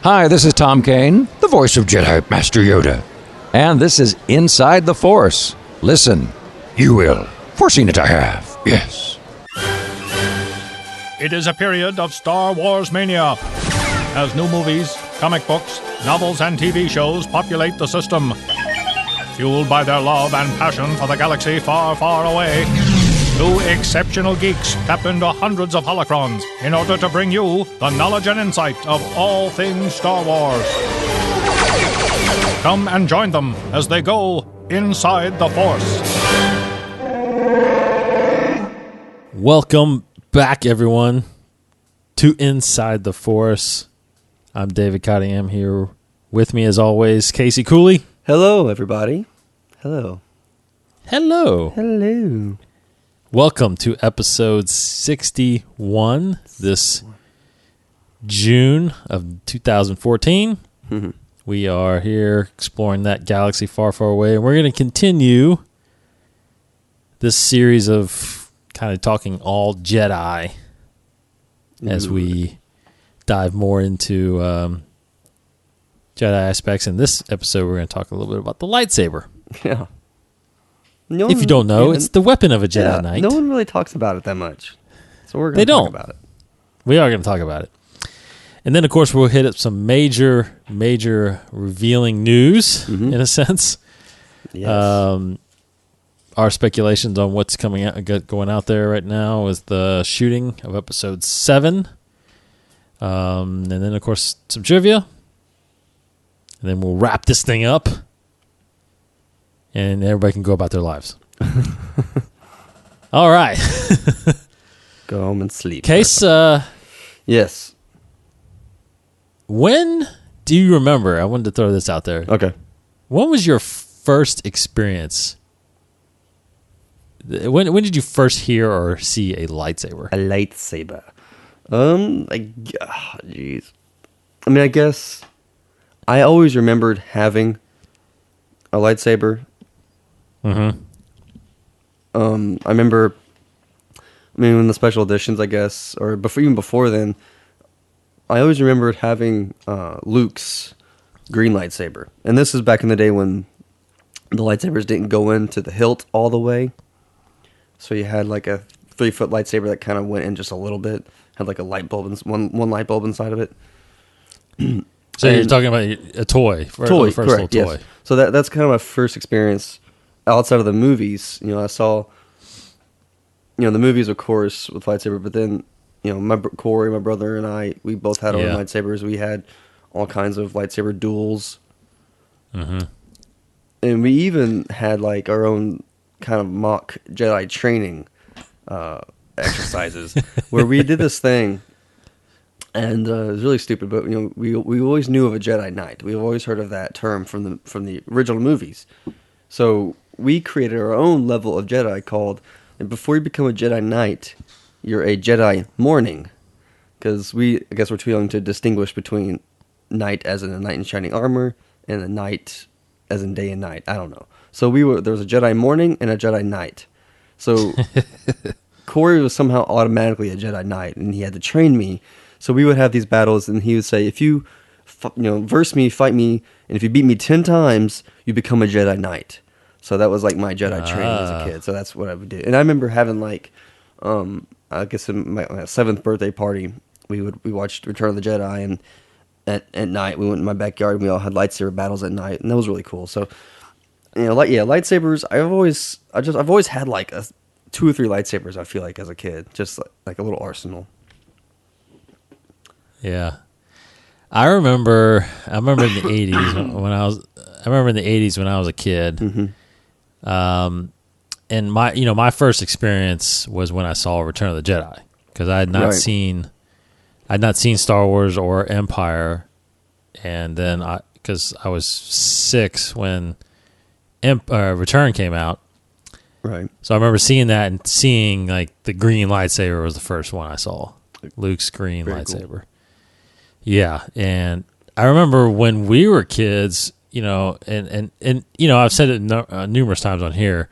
Hi, this is Tom Kane, the voice of Jedi Master Yoda. And this is Inside the Force. Listen, you will. Foreseen it I have, yes. It is a period of Star Wars mania, as new movies, comic books, novels, and TV shows populate the system. Fueled by their love and passion for the galaxy far, far away, two exceptional geeks tap into hundreds of holocrons in order to bring you the knowledge and insight of all things Star Wars. Come and join them as they go inside the Force. Welcome back, everyone, to Inside the Force. I'm David Cottingham here. With me, as always, Casey Cooley. Hello, everybody. Hello. Hello. Hello. Welcome to episode 61 this June of 2014. We are here exploring that galaxy far, far away, and we're going to continue this series of kind of talking all Jedi as we dive more into Jedi aspects. In this episode, we're going to talk a little bit about the lightsaber. Yeah. If you don't know, it's the weapon of a Jedi Knight. No one really talks about it that much. So we're going They to talk don't. about it. We are going to talk about it. And then, of course, we'll hit up some major revealing news, in a sense. Yes. Our speculations on what's going out there right now is the shooting of episode 7. And then, of course, some trivia. And then we'll wrap this thing up. And everybody can go about their lives. All right. Go home and sleep. Case, yes. when do you remember? I wanted to throw this out there. Okay. When was your first experience? When did you first hear or see a lightsaber? A lightsaber. Jeez. I mean, I guess I always remembered having a lightsaber. Mm-hmm. I remember, in the special editions, I guess, or even before then, I always remembered having Luke's green lightsaber. And this is back in the day when the lightsabers didn't go into the hilt all the way. So you had like a 3-foot lightsaber that kind of went in just a little bit, had like a light bulb, one light bulb inside of it. So you're talking about a toy. Toy, first correct, little toy. yes. So that's kind of my first experience outside of the movies. I saw, the movies, of course, with lightsaber, but then, Corey, my brother, and I, we both had our own lightsabers. We had all kinds of lightsaber duels. Mm-hmm. And we even had, like, our own kind of mock Jedi training exercises where we did this thing. And it was really stupid, but we always knew of a Jedi Knight. We've always heard of that term from the original movies. So we created our own level of Jedi called, and before you become a Jedi Knight, you're a Jedi Morning, because I guess we're too young to distinguish between Knight as in a knight in shining armor and a Knight as in day and night. I don't know. So there was a Jedi Morning and a Jedi Knight. So Corey was somehow automatically a Jedi Knight, and he had to train me. So we would have these battles, and he would say, if you, verse me, fight me, and if you beat me 10 times, you become a Jedi Knight. So that was like my Jedi training as a kid. So that's what I would do. And I remember having like, I guess in my 7th birthday party, we watched Return of the Jedi, and at night we went in my backyard and we all had lightsaber battles at night, and that was really cool. So, lightsabers. I've always had like 2 or 3 lightsabers. I feel like as a kid, just like a little arsenal. Yeah, I remember in the 80s when I was a kid. Mm-hmm. And my first experience was when I saw Return of the Jedi, because I had not seen Star Wars or Empire, and then because I was 6 when Return came out. Right. So I remember seeing that and seeing like the green lightsaber was the first one I saw. Luke's green lightsaber. Cool. Yeah, and I remember when we were kids, and I've said it numerous times on here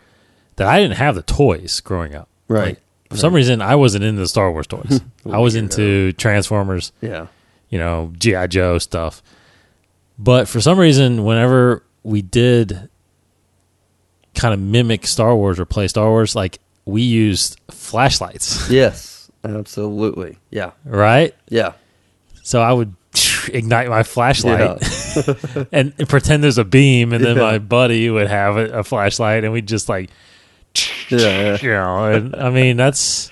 that I didn't have the toys growing up. Right. Like, for some reason, I wasn't into the Star Wars toys. I was into Transformers. Yeah. G.I. Joe stuff. But for some reason, whenever we did kind of mimic Star Wars or play Star Wars, like we used flashlights. Yes, absolutely. Yeah. Right? Yeah. So I would ignite my flashlight and pretend there's a beam, and then my buddy would have a flashlight, and we'd just like, and I mean, that's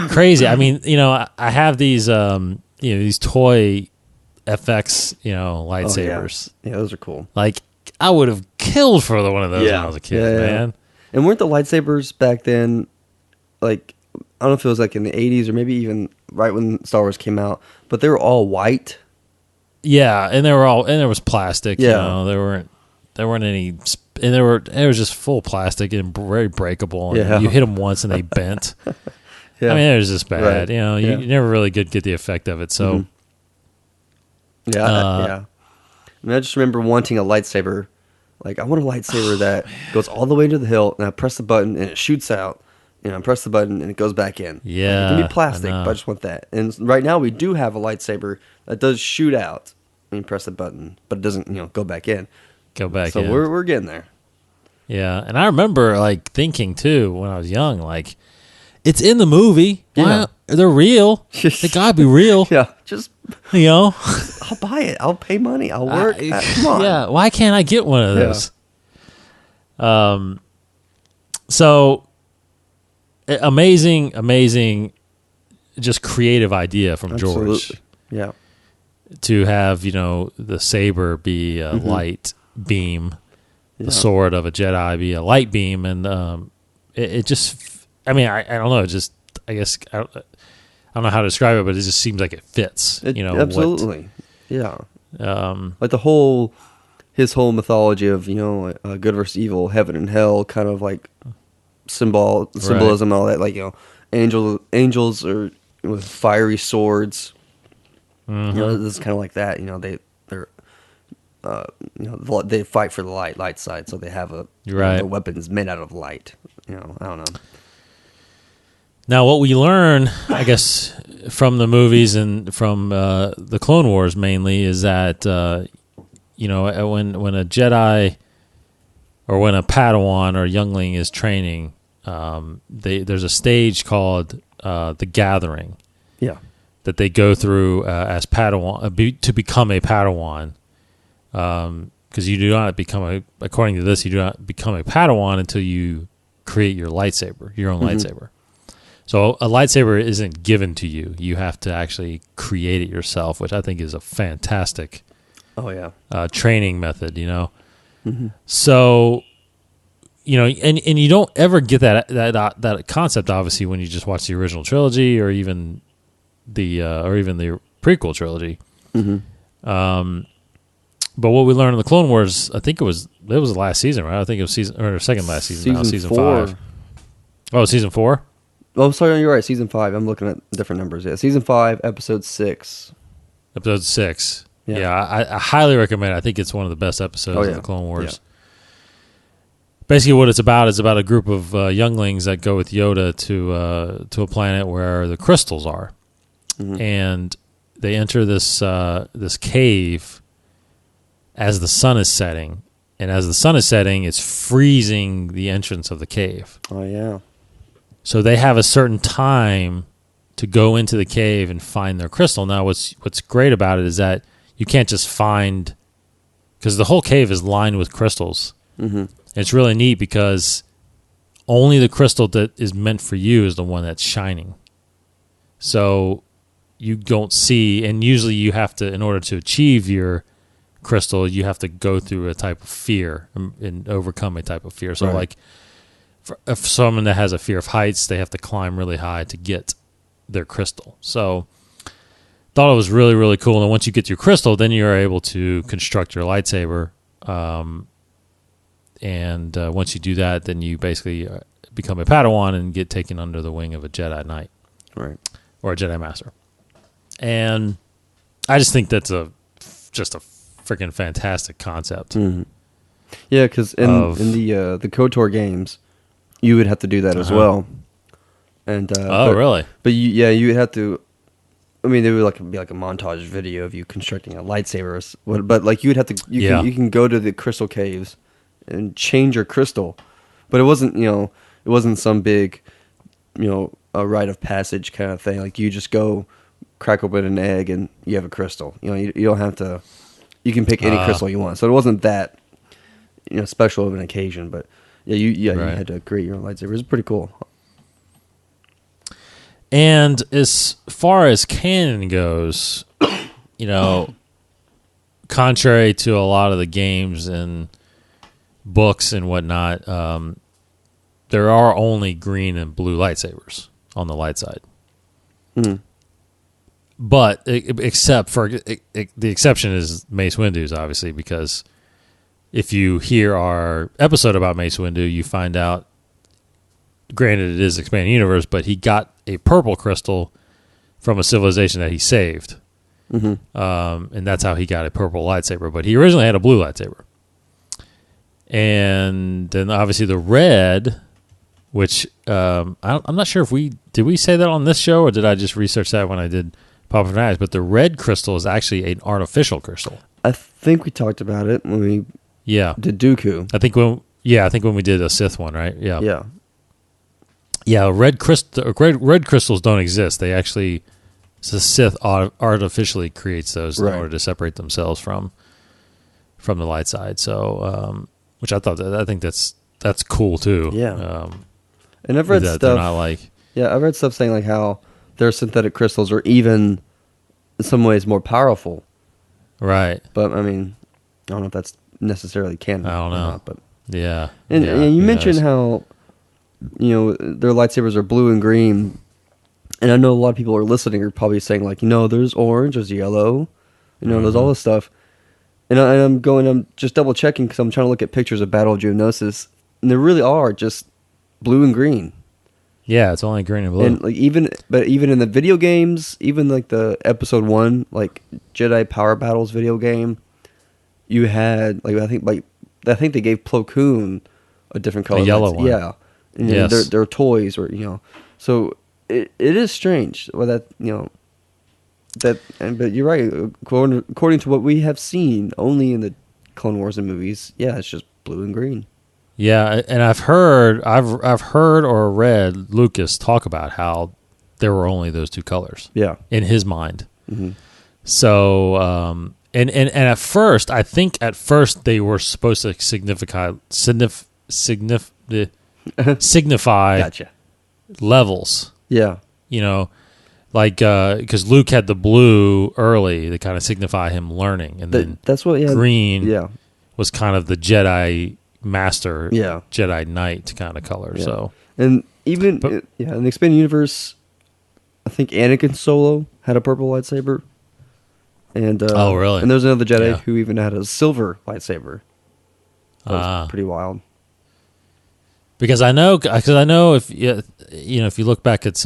crazy. I mean, I have these, these toy FX, lightsabers. Yeah, those are cool. Like, I would have killed for one of those when I was a kid, man. And weren't the lightsabers back then, like, I don't know if it was like in the 80s or maybe even right when Star Wars came out, but they were all white. Yeah, and there was plastic. Yeah, there weren't any, and it was just full plastic and very breakable. And you hit them once and they bent. I mean, it was just bad. Right. You never really get the effect of it. So, yeah. I mean, I just remember wanting a lightsaber. Like, I want a lightsaber that goes all the way to the hilt, and I press the button and it shoots out. I press the button and it goes back in. Yeah, it can be plastic, but I just want that. And right now we do have a lightsaber that does shoot out when you press the button, but it doesn't, go back in. So we're getting there. Yeah, and I remember like thinking too when I was young, like, it's in the movie. Why they're real? They gotta be real. Yeah, just I'll buy it. I'll pay money. I'll work. Come on. Yeah, why can't I get one of those? So amazing, just creative idea from George. Absolutely. Yeah. To have the saber be a light beam, the sword of a Jedi be a light beam, and it just, I mean, I don't know, just I guess I don't know how to describe it, but it just seems like it fits. Absolutely, like his whole mythology of good versus evil, heaven and hell, kind of like symbolism, all that, like angels are with fiery swords. This is kind of like that. They fight for the light side, so they have their weapons made out of light. I don't know. Now, what we learn, I guess, from the movies and from the Clone Wars mainly is that when a Jedi or when a Padawan or youngling is training, there's a stage called the Gathering. Yeah. That they go through as Padawan to become a Padawan, because you do not according to this, you do not become a Padawan until you create your lightsaber, your own lightsaber. So a lightsaber isn't given to you; you have to actually create it yourself, which I think is a fantastic, training method. So, and you don't ever get that concept obviously when you just watch the original trilogy or even the prequel trilogy. But what we learned in the Clone Wars, I think it was the last season, right? I think it was second last season. Season 5. Oh, season 4. Oh, sorry, you're right. Season 5. I'm looking at different numbers. Yeah, season 5, episode 6. Episode 6. Yeah, I highly recommend it. I think it's one of the best episodes of the Clone Wars. Yeah. Basically, what it's about is about a group of younglings that go with Yoda to a planet where the crystals are. And they enter this cave as the sun is setting, and as the sun is setting, it's freezing the entrance of the cave. Oh yeah! So they have a certain time to go into the cave and find their crystal. Now, what's great about it is that you can't just find, because the whole cave is lined with crystals. It's really neat because only the crystal that is meant for you is the one that's shining. So you don't see, and usually you have to, in order to achieve your crystal, you have to go through a type of fear and overcome a type of fear. So like for someone that has a fear of heights, they have to climb really high to get their crystal. So thought it was really, really cool. And once you get your crystal, then you're able to construct your lightsaber. And once you do that, then you basically become a Padawan and get taken under the wing of a Jedi Knight. Right. Or a Jedi Master. And I just think that's just a freaking fantastic concept. Yeah, because in the KOTOR games, you would have to do that as well. And really? But you would have to I mean, there would be like a montage video of you constructing a lightsaber, but like you would have to, you can go to the crystal caves and change your crystal, but it wasn't, it wasn't some big, a rite of passage kind of thing. Like you just go crack open an egg and you have a crystal. You don't have to. You can pick any crystal you want. So it wasn't that, special of an occasion. But yeah, you had to create your own lightsaber. It was pretty cool. And as far as canon goes, contrary to a lot of the games and books and whatnot, there are only green and blue lightsabers on the light side. Mm-hmm. But except for the exception is Mace Windu's, obviously, because if you hear our episode about Mace Windu, you find out, granted it is expanded universe, but he got a purple crystal from a civilization that he saved. Mm-hmm. And that's how he got a purple lightsaber. But he originally had a blue lightsaber. And then obviously the red, which I'm not sure if did we say that on this show, or did I just research that when I did Pop of Knives? But the red crystal is actually an artificial crystal. I think we talked about it when we did Dooku. I think when we did a Sith one, right? Yeah. Yeah, red crystals don't exist. They actually, the Sith artificially creates those in order to separate themselves from the light side. So, which I think that's cool too. Yeah. And I've read stuff. I've read stuff saying like how their synthetic crystals are even in some ways more powerful. Right. But I mean, I don't know if that's necessarily canon. I don't know. Or not, but yeah. And you mentioned how their lightsabers are blue and green, and I know a lot of people are listening are probably saying like, there's orange, there's yellow, there's all this stuff, and I'm just double checking because I'm trying to look at pictures of Battle of Geonosis, and there really are just blue and green. Yeah, it's only green and blue. And like even in the video games, even like the Episode 1 like Jedi Power Battles video game, you had like I think they gave Plo Koon a different color, a yellow one. Yeah. And their toys were, so it is strange. Well, but you're right. According to what we have seen, only in the Clone Wars and movies, it's just blue and green. Yeah, and I've heard or read Lucas talk about how there were only those two colors. Yeah, in his mind. Mm-hmm. So, and at first, I think they were supposed to signify gotcha. Levels. Yeah. Like because Luke had the blue early to kind of signify him learning, and then that's what green was kind of the Jedi master, Jedi Knight kind of color. Yeah. So, and even in the expanded universe, I think Anakin Solo had a purple lightsaber, and oh really? And there's another Jedi who even had a silver lightsaber. That was pretty wild. Because I know if if you look back at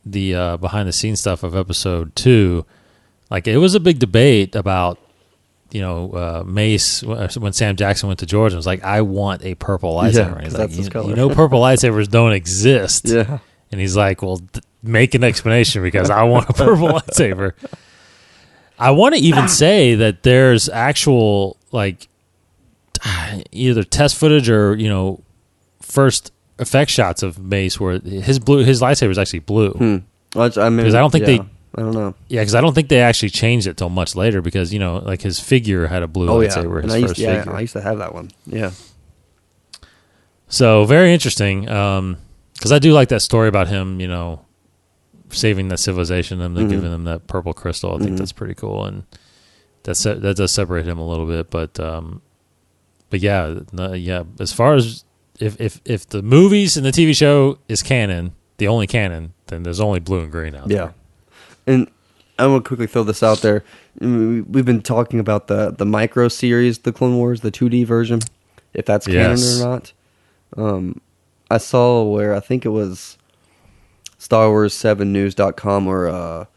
the behind the scenes stuff of Episode 2, like it was a big debate about Mace when Sam Jackson went to George and was like, I want a purple lightsaber. And he's like, his color. Purple lightsabers don't exist. Yeah. And he's like, well, make an explanation because I want a purple lightsaber. I want to even say that there's actual like either test footage or first effect shots of Mace where his lightsaber is actually blue. Well, I mean, because I don't think they. I don't know. Yeah, because I don't think they actually changed it till much later. Because like his figure had a blue lightsaber. His first figure. I used to have that one. Yeah. So very interesting. Because I do like that story about him. Saving that civilization and then giving them that purple crystal. I think that's pretty cool, and that does separate him a little bit. But yeah. As far as if the movies and the TV show is canon, the only canon, then there's only blue and green out there. Yeah. And I want to quickly throw this out there. We've been talking about the micro series, the Clone Wars, the 2D version, if that's canon or not. I saw where I think it was StarWars7News.com or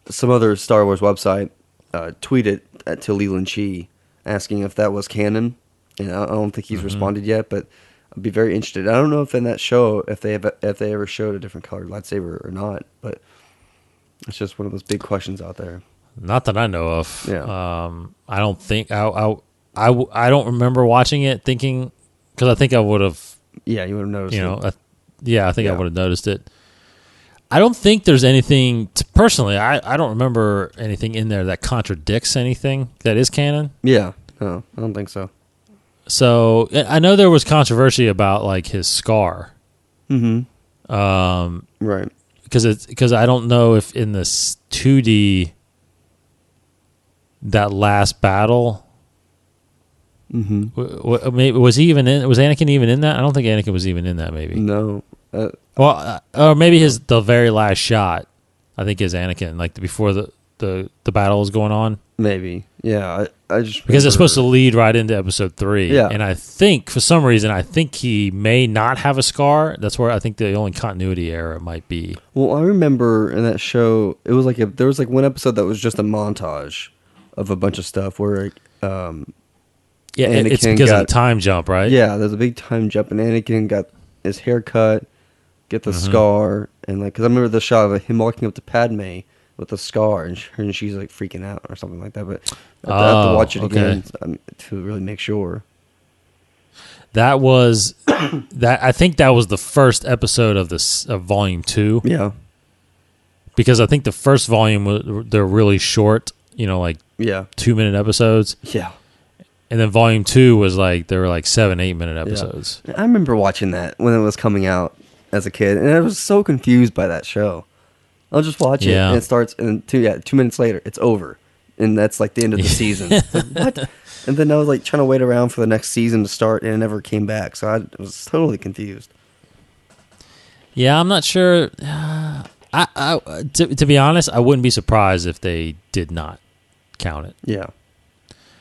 some other Star Wars website tweeted to Leland Chee asking if that was canon. And I don't think he's responded yet, but I'd be very interested. I don't know if in that show if they ever showed a different colored lightsaber or not, but It's just one of those big questions out there. Not that I know of. Yeah. I don't think I don't remember watching it thinking, because I think I would have. Yeah, you would have noticed. You know, it. I think I would have noticed it. I don't think there's anything personally. I don't remember anything in there that contradicts anything that is canon. Yeah, no, I don't think so. So I know there was controversy about like his scar. Mm-hmm. Right. Because I don't know if in this 2D that last battle. Mm-hmm. Maybe was Anakin even in that? I don't think Anakin was even in that. Maybe no. Or maybe the very last shot. I think is Anakin, like before the battle is going on. Maybe, yeah. I just because it's supposed to lead right into episode 3. Yeah, and I think for some reason he may not have a scar. That's where I think the only continuity error might be. Well, I remember in that show, it was like there was like one episode that was just a montage of a bunch of stuff where. Yeah, Anakin it's because of the time jump, right? Yeah, there's a big time jump, and Anakin got his hair cut, get the scar, and like, because I remember the shot of him walking up to Padme with the scar, and she's like freaking out or something like that. But I have to watch it again to really make sure. That was that. I think that was the first episode of Volume 2. Yeah, because I think the first volume they're really short. Like 2-minute episodes. Yeah. And then Volume 2 was like, there were like 7-8 minute episodes. Yeah. I remember watching that when it was coming out as a kid, and I was so confused by that show. I'll just watch it, and it starts, and 2 minutes later, it's over. And that's like the end of the season. Like, what? And then I was like trying to wait around for the next season to start, and it never came back. So I was totally confused. Yeah, I'm not sure. To be honest, I wouldn't be surprised if they did not count it. Yeah.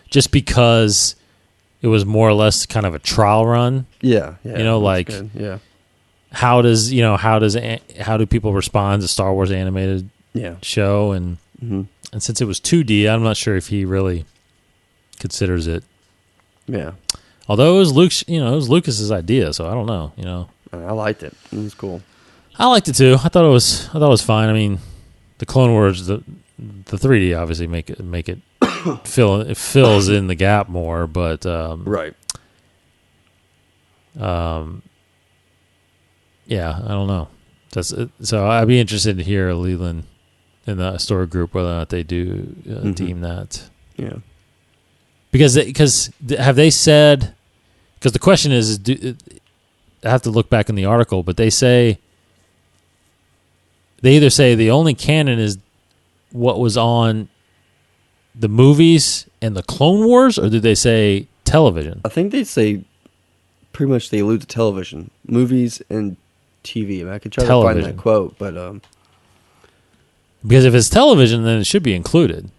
Just because it was more or less kind of a trial run. Yeah. Like good. Yeah. How do people respond to Star Wars animated show and since it was 2D, I'm not sure if he really considers it. Yeah. Although it was Lucas's idea, so I don't know, I liked it. It was cool. I liked it too. I thought it was fine. I mean, the Clone Wars, the 3D obviously make it it fills in the gap more, but right. Yeah, I don't know. That's it. So I'd be interested to hear Leland in the story group whether or not they do deem that. Yeah. Because have they said? Because the question is, I have to look back in the article, but they either say the only canon is what was on the movies and the Clone Wars, or did they say television? I think they say pretty much they allude to television, movies, and TV. I mean, I could try to find that quote, but because if it's television, then it should be included.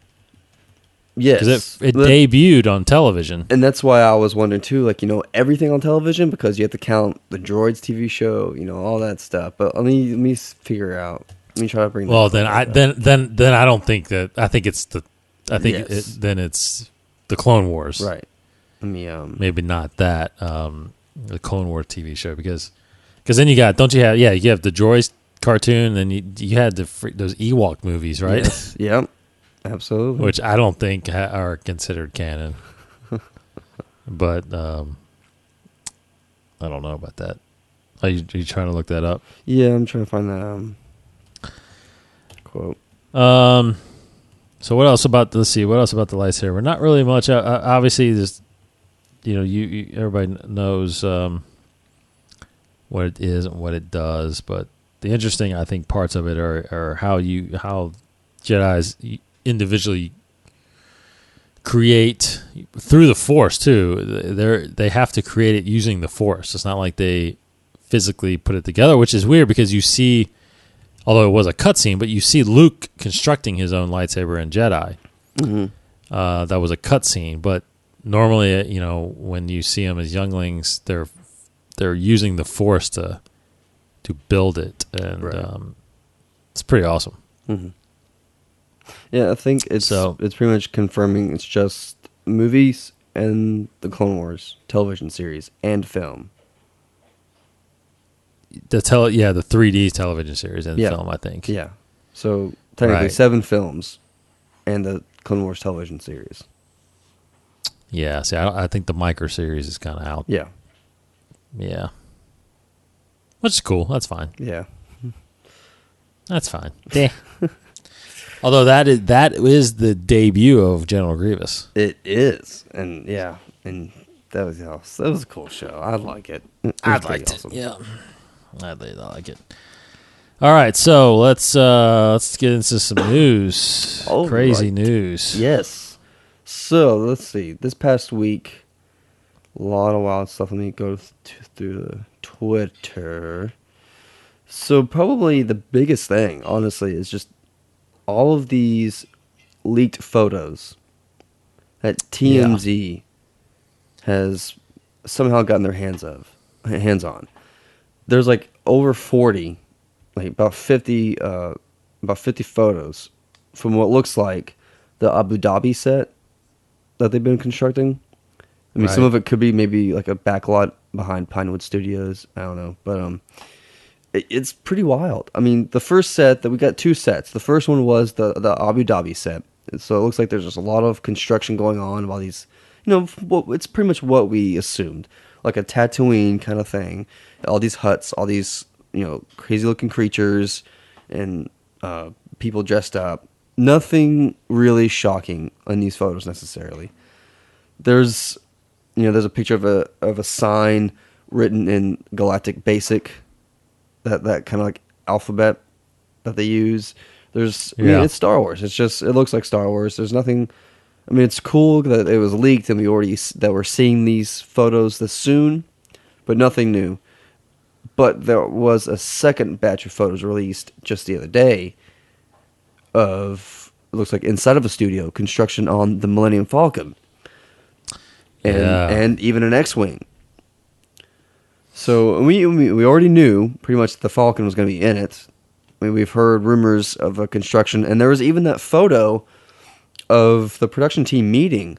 Yes, because it debuted on television, and that's why I was wondering too. Like, everything on television, because you have to count the Droids TV show, all that stuff. But let me figure out. Let me try to bring. Well, then I don't think that. I think it's the. I think then it's the Clone Wars, right? Let me maybe not that the Clone Wars TV show because then you have the Droids cartoon, then you had those Ewok movies, right? Yes. Yep. Absolutely. Which I don't think are considered canon. But I don't know about that. Are you trying to look that up? Yeah, I'm trying to find that quote. So what else about the lightsaber? Not really much. Obviously, this, everybody knows what it is and what it does. But the interesting, I think, parts of it are how Jedi's individually create through the Force too. They have to create it using the Force. It's not like they physically put it together, which is weird because you see, although it was a cutscene, but you see Luke constructing his own lightsaber in Jedi. Mm-hmm. That was a cutscene, but normally, when you see them as younglings, they're using the Force to build it, and it's pretty awesome. Mm-hmm. Yeah, I think it's pretty much confirming it's just movies and the Clone Wars television series and film. The 3D television series and film, I think. Yeah. So technically Right. 7 films, and the Clone Wars television series. Yeah, see, I think the micro series is kind of out. Yeah, Yeah. Which is cool. That's fine. yeah. That's fine. Yeah. Although that is the debut of General Grievous. It is, and that was a cool show. I like it. I liked it. Yeah, I like it. All right, so let's get into some news. All Crazy right. news. Yes. So let's see. This past week, a lot of wild stuff. Let me go through the Twitter. So probably the biggest thing, honestly, is just all of these leaked photos that TMZ has somehow gotten their hands on. There's like over 40, like about 50 photos from what looks like the Abu Dhabi set that they've been constructing. I mean, some Right. of it could be maybe like a backlot behind Pinewood Studios. I don't know, but it's pretty wild. I mean, the first set that we got 2 sets. The first one was the Abu Dhabi set. So it looks like there's just a lot of construction going on while these, it's pretty much what we assumed, like a Tatooine kind of thing. All these huts, all these crazy looking creatures, and people dressed up. Nothing really shocking in these photos necessarily. There's a picture of a sign written in Galactic Basic. That kind of like alphabet that they use. I mean, it's Star Wars. It looks like Star Wars. There's nothing. I mean, it's cool that it was leaked and we're seeing these photos this soon, but nothing new. But there was a second batch of photos released just the other day of, it looks like inside of a studio, construction on the Millennium Falcon, and even an X-wing. So we already knew pretty much the Falcon was going to be in it. I mean, we've heard rumors of a construction, and there was even that photo of the production team meeting,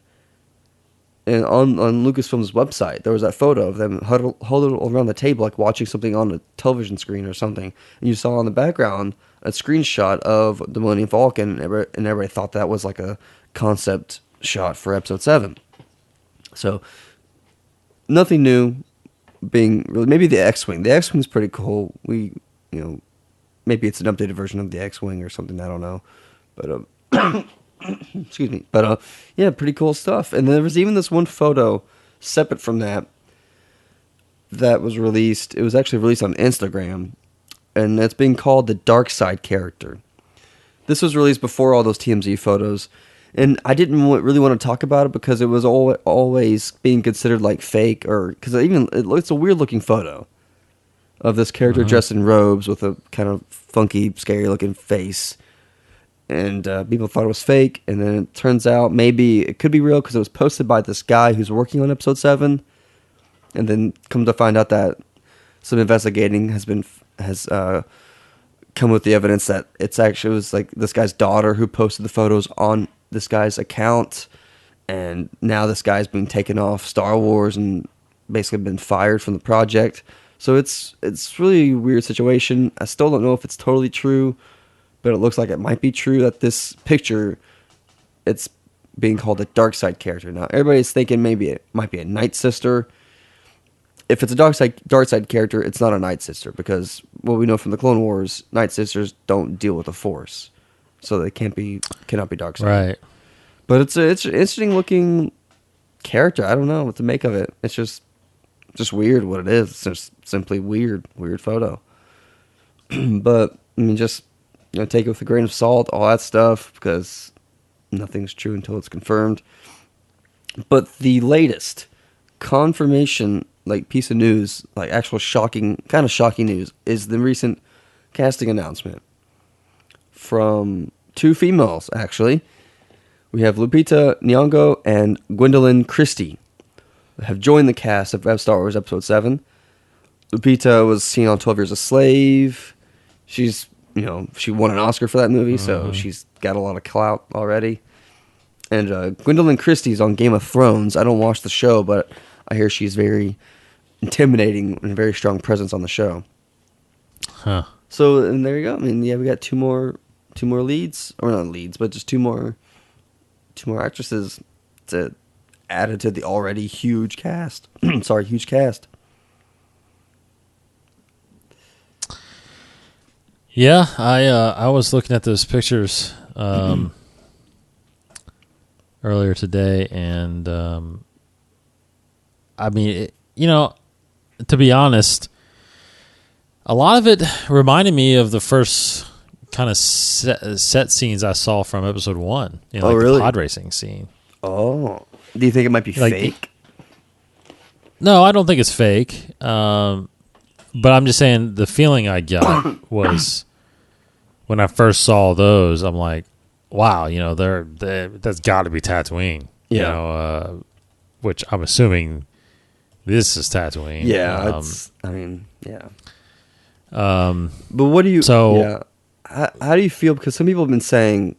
and on Lucasfilm's website, there was that photo of them huddled around the table, like watching something on a television screen or something. And you saw in the background a screenshot of the Millennium Falcon, and everybody thought that was like a concept shot for Episode 7. So nothing new. Being really, maybe the X-wing. The X-wing's pretty cool. Maybe it's an updated version of the X-wing or something. I don't know, but excuse me. But yeah, pretty cool stuff. And there was even this one photo separate from that was released. It was actually released on Instagram, and it's being called the Dark Side character. This was released before all those TMZ photos. And I didn't really want to talk about it because it was always being considered like fake, or because it's a weird looking photo of this character dressed in robes with a kind of funky, scary looking face, and people thought it was fake. And then it turns out maybe it could be real because it was posted by this guy who's working on Episode 7, and then come to find out that some investigating has come with the evidence that it was like this guy's daughter who posted the photos on this guy's account, and now this guy's been taken off Star Wars and basically been fired from the project. So it's really a weird situation. I still don't know if it's totally true, but it looks like it might be true that this picture, it's being called the Dark Side character. Now everybody's thinking maybe it might be a Night Sister. If it's a Dark Side character, it's not a Night Sister, because what we know from the Clone Wars, Night Sisters don't deal with the Force. So they cannot be Dark Side. Right. But it's an interesting looking character. I don't know what to make of it. It's just weird what it is. It's just simply weird photo. But I mean, just take it with a grain of salt, all that stuff, because nothing's true until it's confirmed. But the latest confirmation, like piece of news, like actual shocking news, is the recent casting announcement from 2 females, actually. We have Lupita Nyong'o and Gwendolyn Christie have joined the cast of Star Wars Episode 7. Lupita was seen on 12 Years a Slave. She's, she won an Oscar for that movie, so she's got a lot of clout already. And Gwendolyn Christie's on Game of Thrones. I don't watch the show, but I hear she's very intimidating and a very strong presence on the show. Huh. So, and there you go. I mean, yeah, we got two more leads, or not leads, but just two more actresses to add to the already huge cast. Sorry, huge cast. Yeah, I was looking at those pictures earlier today, and I mean, to be honest, a lot of it reminded me of the first kind of set scenes I saw from episode 1. Really? The pod racing scene. Oh, do you think it might be fake? No, I don't think it's fake. But I'm just saying the feeling I got was when I first saw those, I'm like, wow, that's got to be Tatooine. Yeah. Which I'm assuming this is Tatooine. Yeah, yeah. But what do you? So, yeah. How do you feel? Because some people have been saying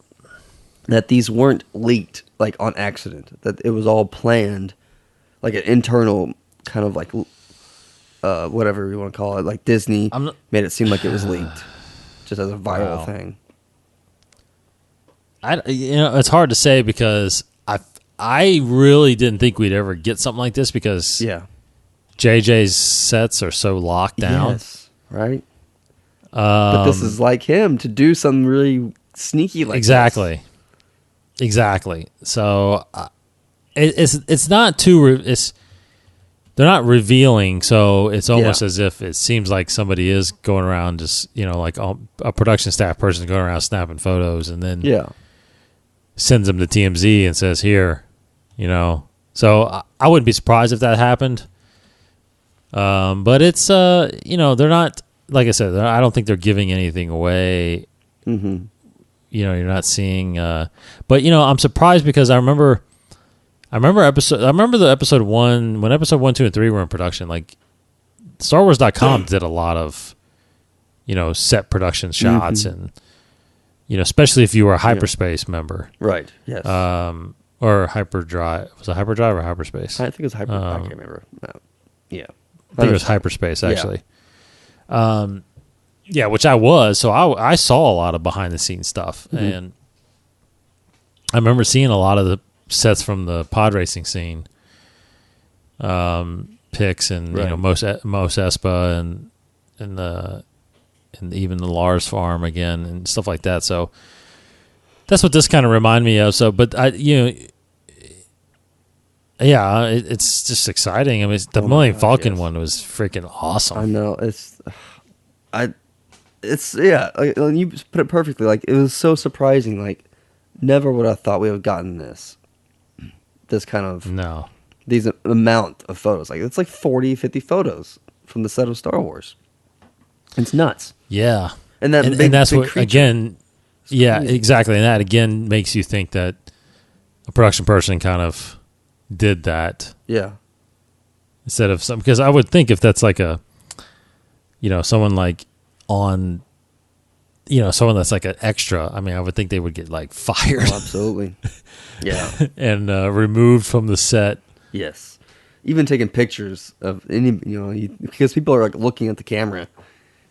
that these weren't leaked like on accident. That it was all planned, like an internal kind of like whatever you want to call it. Like Disney made it seem like it was leaked, just as a viral thing. It's hard to say because I really didn't think we'd ever get something like this because JJ's sets are so locked down. Yes, right. But this is like him to do something really sneaky like exactly. this. Exactly. So it's not too they're not revealing, so it's almost as if it seems like somebody is going around just like a production staff person going around snapping photos and then sends them to TMZ and says here, So I wouldn't be surprised if that happened. But it's they're not. Like I said, I don't think they're giving anything away. Mm-hmm. You're not seeing. But I'm surprised because I remember the episode 1 when episode 1, 2, and 3 were in production. Like StarWars.com did a lot of set production shots and especially if you were a hyperspace member, right? Yes. Or hyperdrive. Was it hyperdrive or hyperspace? I think it was hyper. I can't remember. No. Yeah, I think it was hyperspace actually. Which I was. So I saw a lot of behind the scenes stuff, and I remember seeing a lot of the sets from the pod racing scene, pics and Mos Espa and even the Lars farm again and stuff like that. So that's what this kind of reminded me of. So, but it's just exciting. I mean, the Millennium Falcon one was freaking awesome. I know like, you put it perfectly. Like it was so surprising. Like never would I thought we would have gotten this kind of these amount of photos. Like it's like 40, 50 photos from the set of Star Wars. It's nuts. Yeah, and that's what creature. Again. Yeah, exactly. And that again makes you think that a production person kind of did that. Yeah. Instead of because I would think if that's like a, someone like on, someone that's like an extra. I mean, I would think they would get like fired. Oh, absolutely. Yeah. And removed from the set. Yes. Even taking pictures of any, because people are like looking at the camera.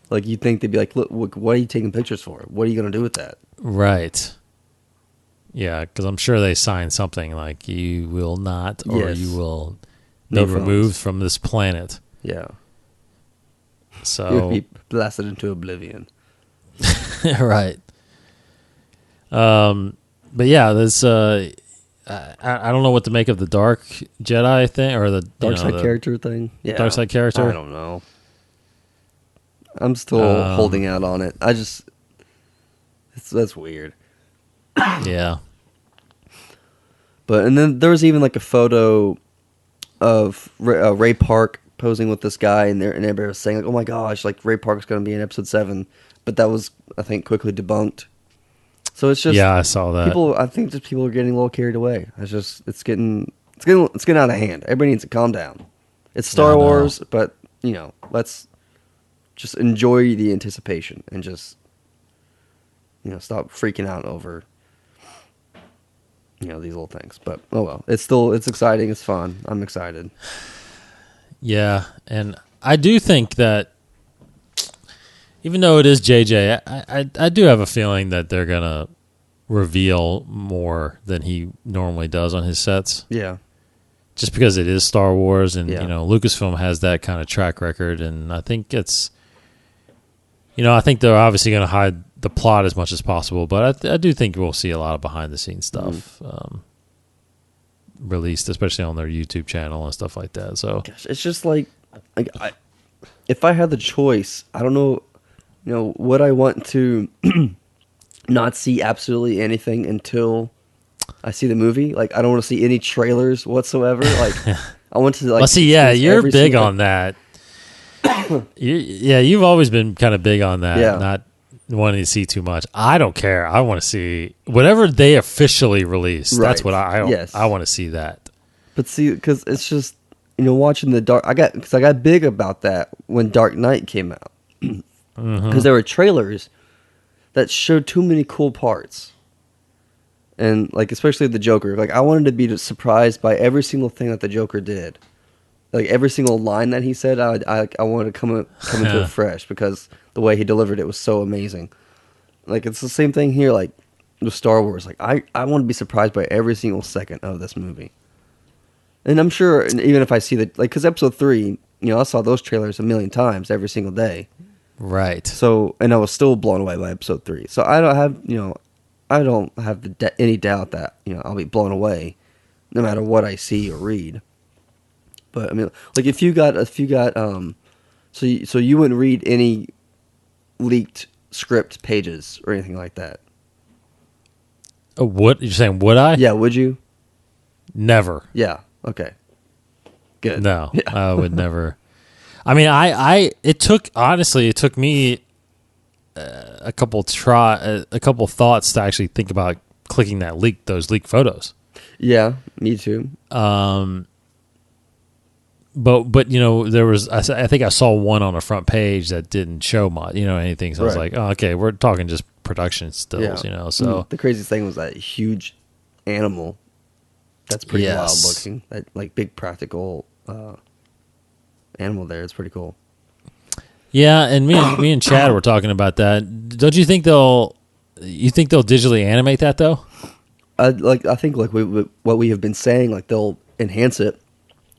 Like you'd think they'd be like, look, what are you taking pictures for? What are you going to do with that? Right. Yeah, because I'm sure they signed something like you will not, or you will be removed from this planet. Yeah. So you'll be blasted into oblivion. Right. But yeah, there's I don't know what to make of the dark Jedi thing or the dark side character thing. Yeah, dark side character. I don't know. I'm still holding out on it. That's weird. Yeah. And then there was even like a photo of Ray Park posing with this guy, and everybody was saying like, "Oh my gosh, like Ray Park's going to be in Episode 7," but that was I think quickly debunked. So it's just I saw that. I think just people are getting a little carried away. It's getting out of hand. Everybody needs to calm down. It's Star Wars, but let's just enjoy the anticipation and just stop freaking out over these little things. But oh well, it's exciting. It's fun. I'm excited. Yeah, and I do think that Even though it is JJ, I do have a feeling that they're gonna reveal more than he normally does on his sets. Yeah. Just because it is Star Wars, and Yeah. Lucasfilm has that kind of track record, and I think it's, I think they're obviously going to hide the plot as much as possible, but I do think we'll see a lot of behind the scenes stuff released, especially on their YouTube channel and stuff like that. So Gosh, it's just like if I had the choice, I don't know, would I want to not see absolutely anything until I see the movie? Like, I don't want to see any trailers whatsoever. Like, I want to like. well, see, yeah, see you're every big single- on that. You've always been kind of big on that, Yeah. not wanting to see too much. I don't care. I want to see whatever they officially release. That's Right. what I Yes. want to see that. But see, because it's just watching the dark. I got big about that when Dark Knight came out, because there were trailers that showed too many cool parts, and like especially the Joker. Like I wanted to be surprised by every single thing that the Joker did, like every single line that he said. I wanted to come into it fresh because the way he delivered it was so amazing. Like it's the same thing here. Like with Star Wars, like I want to be surprised by every single second of this movie. And I'm sure, even if I see because Episode 3, I saw those trailers a million times every single day. Right. So, and I was still blown away by Episode 3. So I don't have any doubt that I'll be blown away, no matter what I see or read. But I mean, like if you got so you wouldn't read any leaked script pages or anything like that. What you're saying? Would I? Yeah, would you? Never. Yeah. Okay. Good. No, Yeah. I would never. I mean, it took me a couple thoughts to actually think about clicking those leaked photos. Yeah, me too. But there was, I think I saw one on the front page that didn't show much, anything. So I was Right. like, oh, okay, we're talking just production stills, so. The craziest thing was that huge animal. That's pretty wild Yes. looking. That like big practical animal there. It's pretty cool. Yeah, and me and Chad were talking about that. Don't you think they'll digitally animate that though? I think like what we have been saying, like they'll enhance it.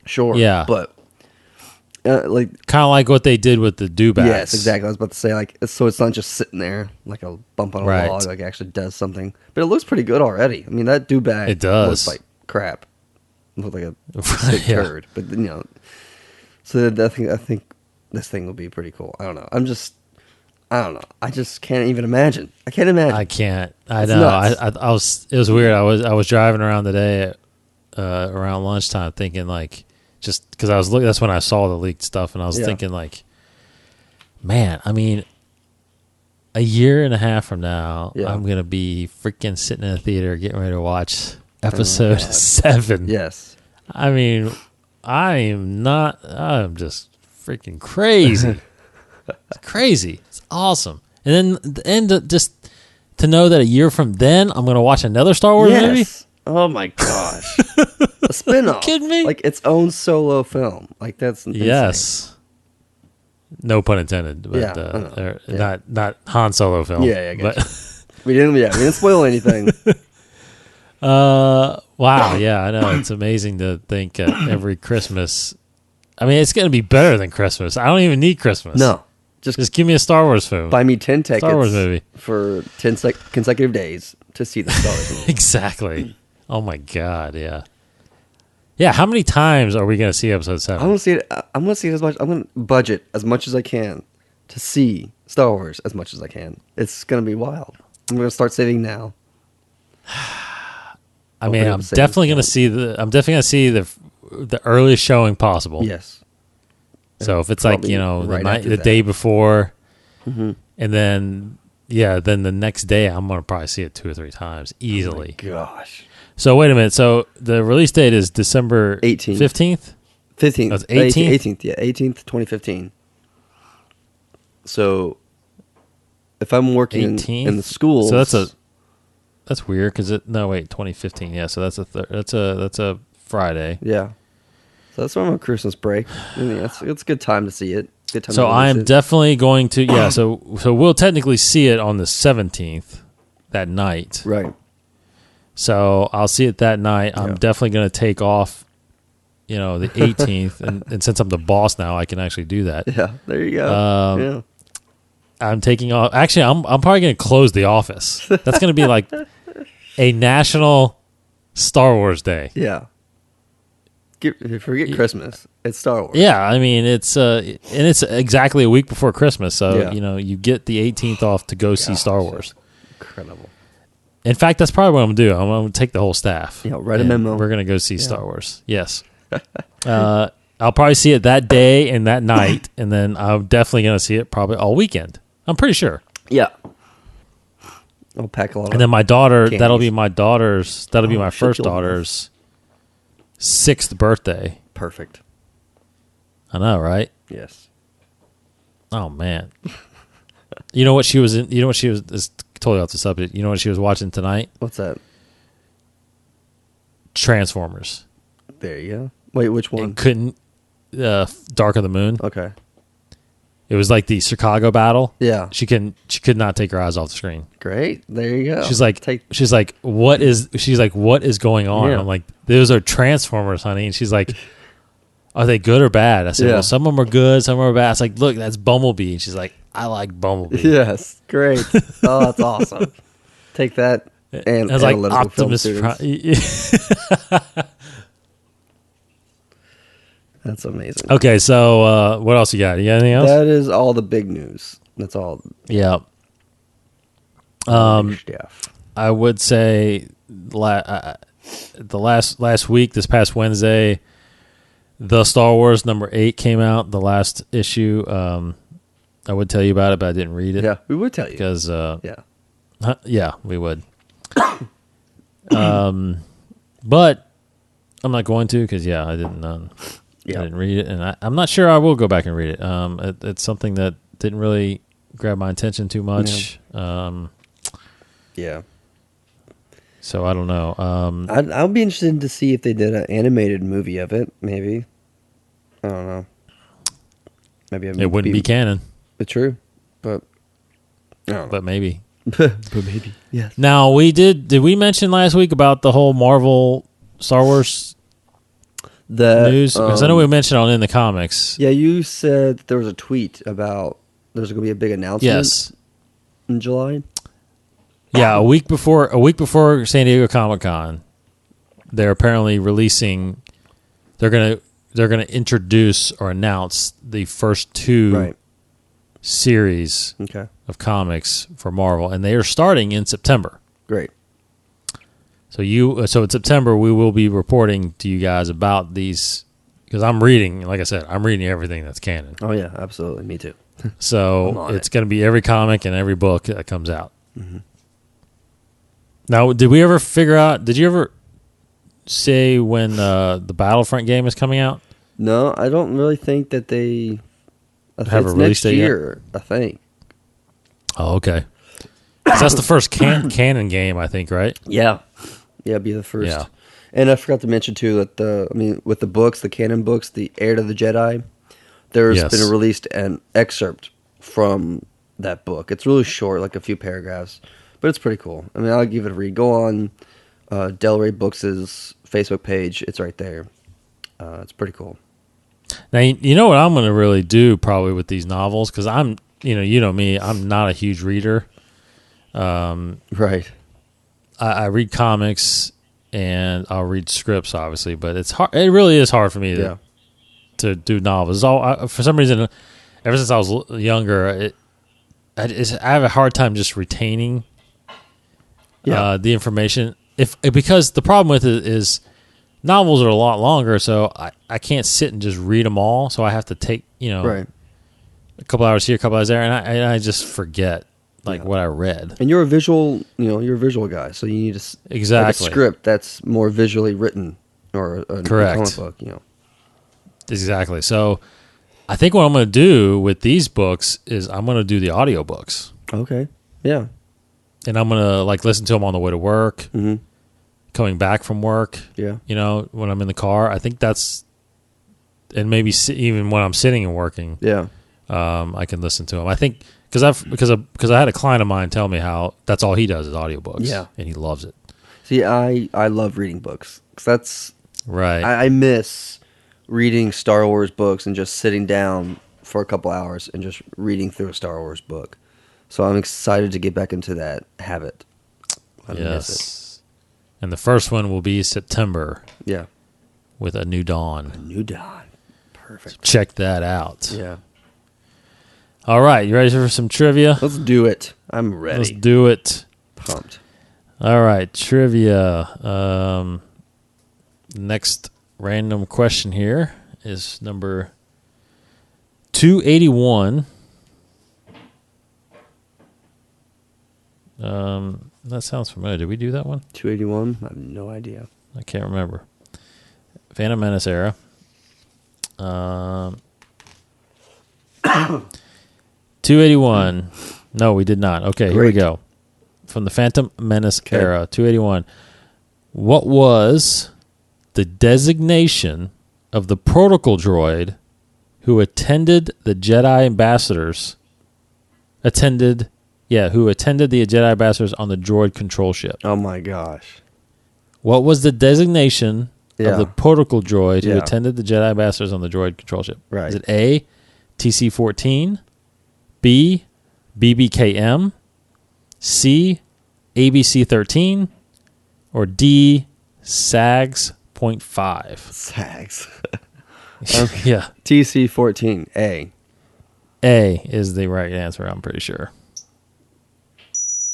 Sure. Yeah. But like Kind of like what they did with the dewbacks. yes, exactly. I was about to say like so it's not just sitting there like a bump on a Right. log. Like it actually does something. But it looks pretty good already. I mean that dewback. It does. looks like crap. It looked like a Right, big yeah. turd. But so I think this thing will be pretty cool. I don't know. I don't know. I just can't even imagine. I can't imagine. I can't. I It's know. nuts. It was weird. I was driving around today around lunchtime thinking like, just because I was looking, that's when I saw the leaked stuff, and I was Yeah. thinking like, man, I mean, a year and a half from now, Yeah. I'm gonna be freaking sitting in a theater getting ready to watch episode God. 7. Yes. I mean, I'm just freaking crazy. It's crazy. It's awesome. And then just to know that a year from then, I'm going to watch another Star Wars movie. Yes. Oh my gosh. A spin-off. Kidding me? Like its own solo film. Like that's insane. Yes. No pun intended. But, Yeah, I know. Yeah. Not Han Solo film. Yeah, I but, gotcha. We didn't spoil anything. wow. Yeah, I know. It's amazing to think every Christmas. I mean, it's going to be better than Christmas. I don't even need Christmas. No. Just give me a Star Wars film. Buy me 10 tickets Star Wars movie. for 10 consecutive days to see the Star Wars movie. Exactly. Oh my God. Yeah. Yeah. How many times are we going to see episode 7? I'm gonna see it. I'm gonna see it as much. I'm gonna budget as much as I can to see Star Wars as much as I can. It's gonna be wild. I'm gonna start saving now. I mean, Open up I'm savings definitely going to account. see the earliest showing possible. Yes. So if it's like, Probably right after the that. day before, Mm-hmm. and then the next day, I'm going to probably see it 2 or 3 times easily. Gosh. So wait a minute. So the release date is December 18th. 15th? 15th. That's 18th? 18th. Yeah, 18th, 2015. So if I'm working 18th? in the schools, So that's weird because 2015. Yeah. So that's a Friday. yeah. So that's when I'm on Christmas break. I mean, it's a good time to see it. Good time So to I release am it. definitely going to, yeah. So we'll technically see it on the 17th that night. Right. So I'll see it that night. I'm Yeah. definitely going to take off, the 18th, and since I'm the boss now, I can actually do that. Yeah. There you go. Yeah. I'm taking off. Actually, I'm probably going to close the office. That's going to be like a national Star Wars day. Yeah. Forget Christmas. It's Star Wars. Yeah, I mean it's and it's exactly a week before Christmas, so Yeah. you get the 18th off to go see Star Wars. Incredible. In fact, that's probably what I'm gonna do. I'm gonna take the whole staff. Yeah, write a and memo. We're gonna go see Star Wars. Yes. I'll probably see it that day and that night, and then I'm definitely gonna see it probably all weekend. I'm pretty sure. Yeah. I'll pack a lot. And then my daughter, candies. that'll be my shit, first you'll love daughter's 6th birthday. Perfect. I know, right? Yes. Oh man. You know what she was in? You know what she was? It's totally off the subject. You know what she was watching tonight? What's that? Transformers. There you go. Wait, which one? And couldn't. Dark of the Moon. Okay. It was like the Chicago battle. Yeah. She could not take her eyes off the screen. Great. There you go. She's like, what is going on? Yeah. I'm like, those are Transformers, honey. And she's like, are they good or bad? I said, Yeah. well, some of them are good, some of them are bad. It's like, look, that's Bumblebee. And she's like, I like Bumblebee. Yes. Great. Oh, that's awesome. Take that and I was like, analytical film Optimus students. Prime. That's amazing. Okay, so what else you got? You got anything else? That is all the big news. That's all. Yeah. Big stuff. I would say the last week, this past Wednesday, the Star Wars #8 came out. The last issue. I would tell you about it, but I didn't read it. Yeah, we would tell you. Because Yeah. yeah, we would. But I'm not going to because I didn't. I didn't read it, and I'm not sure I will go back and read it. It's something that didn't really grab my attention too much. Yeah. So I don't know. I'll be interested to see if they did an animated movie of it. Maybe. I don't know. Maybe It wouldn't be canon, true, but I don't know. but maybe. But maybe. Yes. Now did we mention last week about the whole Marvel Star Wars news? Because I know we mentioned on In the Comics. Yeah, you said there was a tweet about there's going to be a big announcement. Yes. In July. Yeah, a week before San Diego Comic-Con, they're apparently releasing. They're gonna introduce or announce the first two series of comics for Marvel, and they are starting in September. Great. So in September we will be reporting to you guys about these because I'm reading. Like I said, I'm reading everything that's canon. Oh yeah, absolutely. Me too. So it's going to be every comic and every book that comes out. Mm-hmm. Now, did we ever figure out? Did you ever say when the Battlefront game is coming out? No, I don't really think that they have a release date year. I think. Oh, okay. 'Cause that's the first canon game, I think, right? Yeah, it'd be the first. Yeah. And I forgot to mention too that with the books, the canon books, the Heir to the Jedi, there's been released an excerpt from that book. It's really short, like a few paragraphs, but it's pretty cool. I mean, I'll give it a read. Go on Del Rey Books' Facebook page. It's right there. It's pretty cool. Now, you know what I'm going to really do probably with these novels because I'm, you know me, I'm not a huge reader. Right. I read comics and I'll read scripts, obviously, but it's hard. It really is hard for me to do novels. For some reason, ever since I was younger, I have a hard time just retaining the information. Because the problem with it is novels are a lot longer, so I can't sit and just read them all. So I have to take a couple hours here, a couple hours there, and I just forget what I read. And you're a visual, you're a visual guy, so you need a script that's more visually written or a comic book. Exactly. So I think what I'm going to do with these books is I'm going to do the audiobooks. Okay. Yeah. And I'm going to listen to them on the way to work, coming back from work. Yeah. When I'm in the car. I think that's, and maybe even when I'm sitting and working. Yeah. I can listen to them. I think because I had a client of mine tell me how that's all he does is audiobooks. Yeah. And he loves it. See, I love reading books. 'Cause that's Right. I miss reading Star Wars books and just sitting down for a couple hours and just reading through a Star Wars book. So I'm excited to get back into that habit. I miss it. Yes. And the first one will be September Yeah. with A New Dawn. New Dawn. Perfect. Check that out. Yeah. All right. You ready for some trivia? Let's do it. I'm ready. Let's do it. Pumped. All right. Trivia. Next random question here is number 281. That sounds familiar. Did we do that one? 281? I have no idea. I can't remember. Phantom Menace era. 281. No, we did not. Okay, here we Great. go. From the Phantom Menace era, 281. What was the designation of the protocol droid who attended the Jedi ambassadors? Who attended the Jedi ambassadors on the droid control ship? Oh my gosh. What was the designation of the protocol droid who Yeah. attended the Jedi ambassadors on the droid control ship? Right. Is it A, TC-14, B, BBKM, C, ABC-13, or D, SAGS.5? Sags. Yeah. TC-14A. A is the right answer, I'm pretty sure.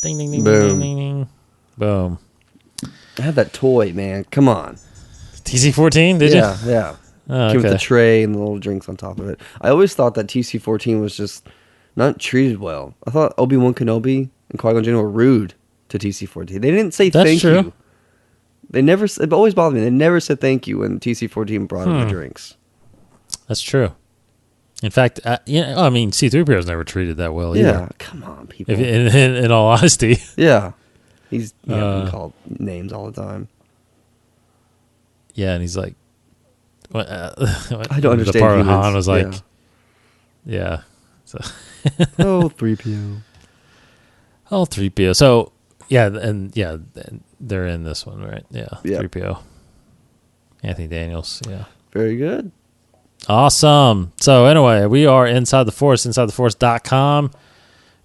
Ding, ding, ding, Boom. ding, ding, ding. Boom. I had that toy, man. Come on. TC-14, did Yeah, you? yeah. Oh, Came with okay. the tray and the little drinks on top of it. I always thought that TC-14 was just not treated well. I thought Obi-Wan Kenobi and Qui-Gon Jinn were rude to TC-14. They didn't say That's thank true. you. They never. It always bothered me. They never said thank you when TC-14 brought in the drinks. That's true. In fact, C-3PO was never treated that well Yeah, either. come on, people. In all honesty. Yeah, he's being called names all the time. Yeah, and he's like, what, I don't understand The part of humans. Han was like, yeah. So, Oh, 3PO. oh, 3PO. So, yeah, they're in this one, right? Yeah, Yeah. 3PO. Anthony Daniels, yeah. Very good. Awesome. So anyway, we are Inside the Force, InsideTheForce.com.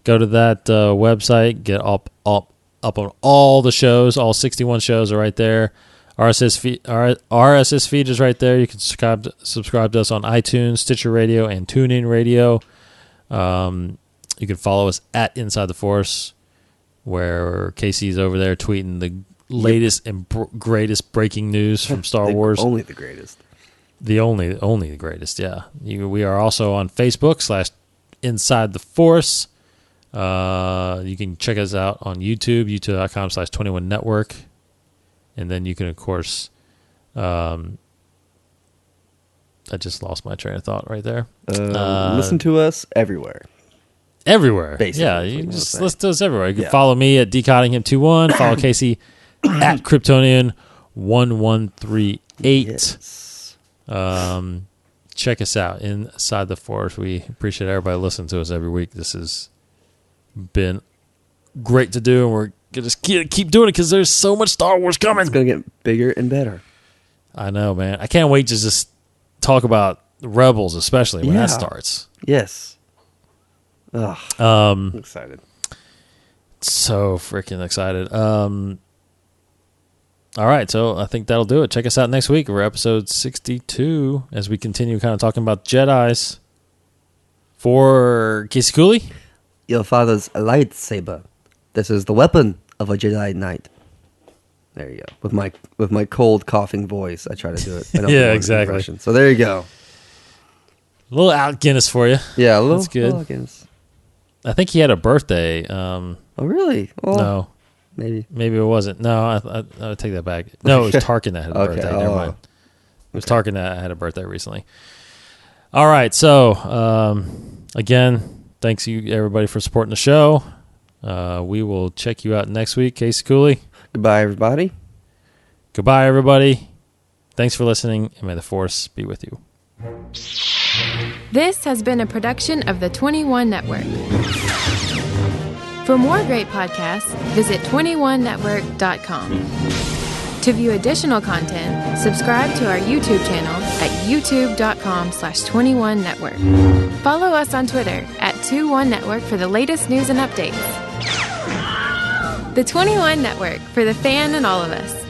Go to that website, get up on all the shows. All 61 shows are right there. RSS feed is right there. You can subscribe to us on iTunes, Stitcher Radio, and TuneIn Radio. You can follow us at Inside the Force, where Casey's over there tweeting the latest and greatest breaking news from Star Wars. Only the greatest. The only the greatest, yeah. We are also on Facebook /Inside the Force. You can check us out on YouTube, youtube.com/21 Network. And then you can, of course, I just lost my train of thought right there. Listen to us everywhere. Everywhere. Basically, Yeah, that's what you I'm just gonna say. listen to us everywhere. You can Yeah. follow me at DCottingham21. Follow Casey at Kryptonian1138. Yes. Check us out Inside the Force. We appreciate everybody listening to us every week. This has been great to do, and we're going to keep doing it because there's so much Star Wars coming. It's going to get bigger and better. I know, man. I can't wait to just talk about Rebels, especially when that Yeah. starts. Yes. Ugh, I'm excited. So freaking excited. All right, so I think that'll do it. Check us out next week. We're episode 62 as we continue kind of talking about Jedis. For Casey Cooley, Your father's lightsaber. This is the weapon of a Jedi Knight. There you go. With my cold coughing voice, I try to do it. I don't Yeah, do an exactly. impression. So there you go. a little Alec Guinness for you. Yeah, a little. That's good. little Guinness. I think he had a birthday. Oh, really? Oh, No, maybe. maybe it wasn't. No, I would take that back. No, it was Tarkin that had a Okay, birthday. Never oh. mind. It was Tarkin that had a birthday recently. All right, so again, thanks you everybody for supporting the show. We will check you out next week. Casey Cooley. Goodbye, everybody. Goodbye, everybody. Thanks for listening, and may the Force be with you. This has been a production of the 21 Network. For more great podcasts, visit 21network.com. To view additional content, subscribe to our YouTube channel at youtube.com/21network. Follow us on Twitter at 21network for the latest news and updates. The 21 Network, for the fan and all of us.